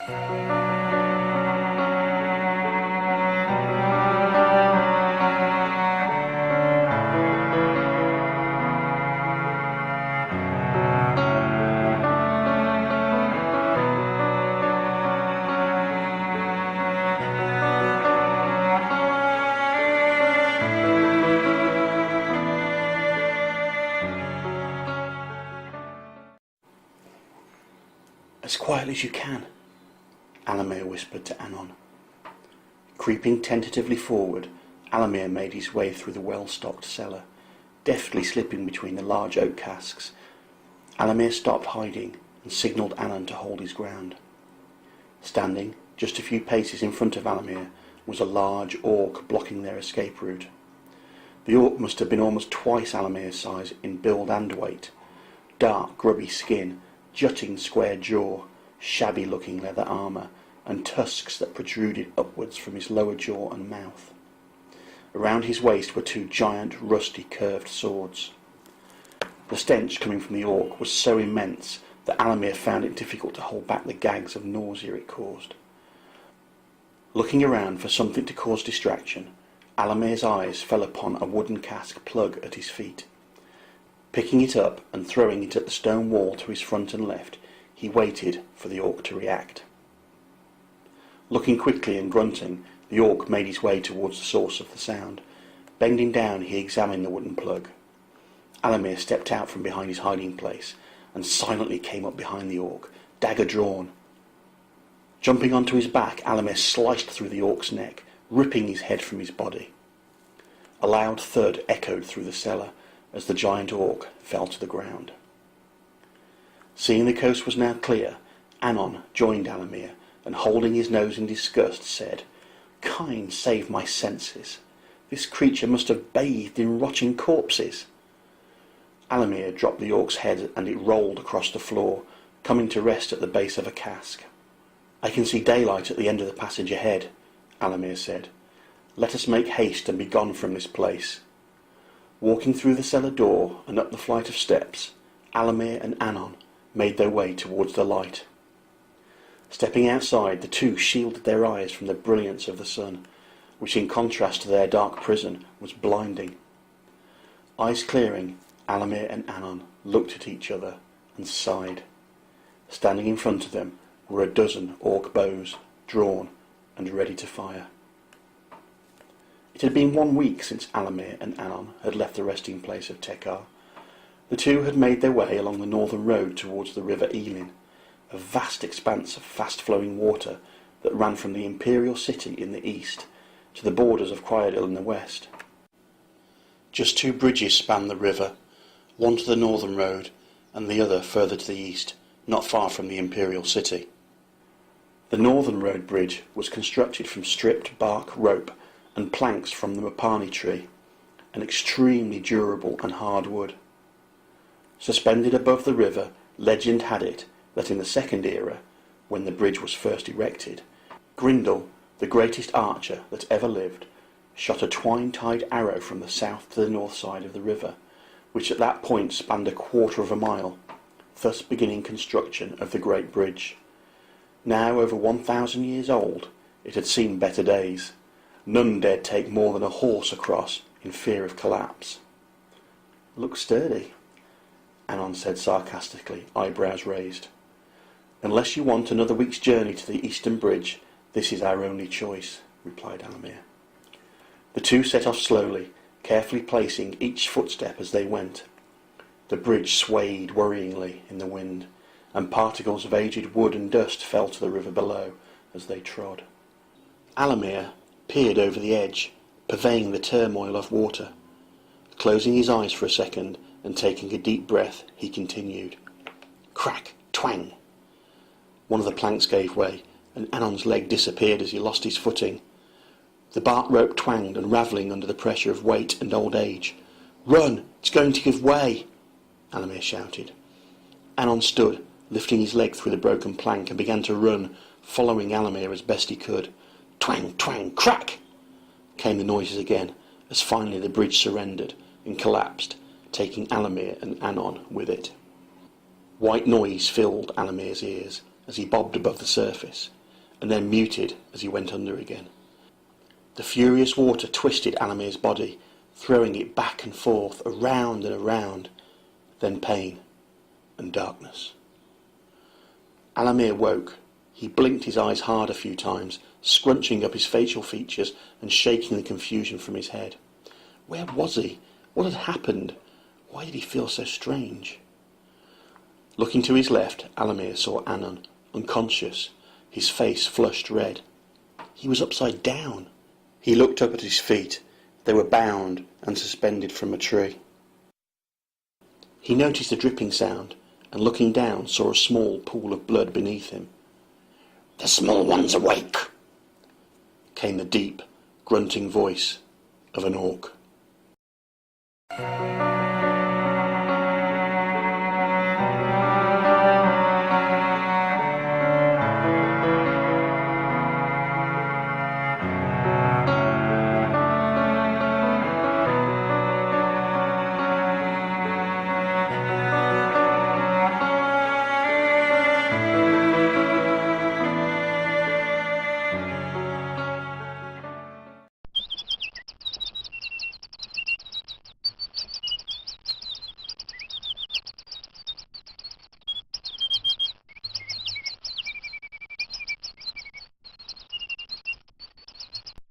As quietly as you can, Allimir whispered to Anon. Creeping tentatively forward, Allimir made his way through the well-stocked cellar, deftly slipping between the large oak casks. Allimir stopped hiding and signalled Anon to hold his ground. Standing just a few paces in front of Allimir was a large orc blocking their escape route. The orc must have been almost twice Allimir's size in build and weight. Dark, grubby skin, jutting square jaw, shabby-looking leather armour, and tusks that protruded upwards from his lower jaw and mouth. Around his waist were two giant, rusty, curved swords. The stench coming from the orc was so immense that Allimir found it difficult to hold back the gags of nausea it caused. Looking around for something to cause distraction, Allimir's eyes fell upon a wooden cask plug at his feet. Picking it up and throwing it at the stone wall to his front and left, he waited for the orc to react. Looking quickly and grunting, the orc made his way towards the source of the sound. Bending down, he examined the wooden plug. Allimir stepped out from behind his hiding place and silently came up behind the orc, dagger drawn. Jumping onto his back, Allimir sliced through the orc's neck, ripping his head from his body. A loud thud echoed through the cellar as the giant orc fell to the ground. Seeing the coast was now clear, Anon joined Allimir and, holding his nose in disgust, said, "Kind save my senses. This creature must have bathed in rotting corpses." Allimir dropped the orc's head and it rolled across the floor, coming to rest at the base of a cask. "I can see daylight at the end of the passage ahead," Allimir said. "Let us make haste and be gone from this place." Walking through the cellar door and up the flight of steps, Allimir and Anon made their way towards the light. Stepping outside, the two shielded their eyes from the brilliance of the sun, which in contrast to their dark prison was blinding. Eyes clearing, Allimir and Anon looked at each other and sighed. Standing in front of them were a dozen orc bows, drawn and ready to fire. It had been 1 week since Allimir and Anon had left the resting place of Taghairn. The two had made their way along the northern road towards the river Elin, a vast expanse of fast-flowing water that ran from the imperial city in the east to the borders of Quiadil in the west. Just 2 bridges spanned the river, one to the northern road and the other further to the east, not far from the imperial city. The northern road bridge was constructed from stripped bark rope and planks from the mapani tree, an extremely durable and hard wood. Suspended above the river, legend had it that in the Second Era, when the bridge was first erected, Grindel, the greatest archer that ever lived, shot a twine-tied arrow from the south to the north side of the river, which at that point spanned 1/4 of a mile, thus beginning construction of the Great Bridge. Now over 1,000 years old, it had seen better days. None dared take more than a horse across in fear of collapse. "Looks sturdy," Anon said sarcastically, eyebrows raised. "Unless you want another week's journey to the eastern bridge, this is our only choice," replied Allimir. The two set off slowly, carefully placing each footstep as they went. The bridge swayed worryingly in the wind, and particles of aged wood and dust fell to the river below as they trod. Allimir peered over the edge, purveying the turmoil of water. Closing his eyes for a second and taking a deep breath, he continued. Crack! Twang! One of the planks gave way, and Anon's leg disappeared as he lost his footing. The bark rope twanged, unravelling under the pressure of weight and old age. "Run! It's going to give way!" Allimir shouted. Anon stood, lifting his leg through the broken plank, and began to run, following Allimir as best he could. Twang! Twang! Crack! Came the noises again, as finally the bridge surrendered and collapsed, taking Allimir and Anon with it. White noise filled Allimir's ears as he bobbed above the surface. and then muted as he went under again. The furious water twisted Allimir's body, throwing it back and forth, around and around, then pain and darkness. Allimir woke. He blinked his eyes hard a few times, scrunching up his facial features and shaking the confusion from his head. Where was he? What had happened? Why did he feel so strange? Looking to his left, Allimir saw Anon, unconscious, his face flushed red. He was upside down. He looked up at his feet. They were bound and suspended from a tree. He noticed a dripping sound, and looking down saw a small pool of blood beneath him. "The small one's awake," came the deep, grunting voice of an orc.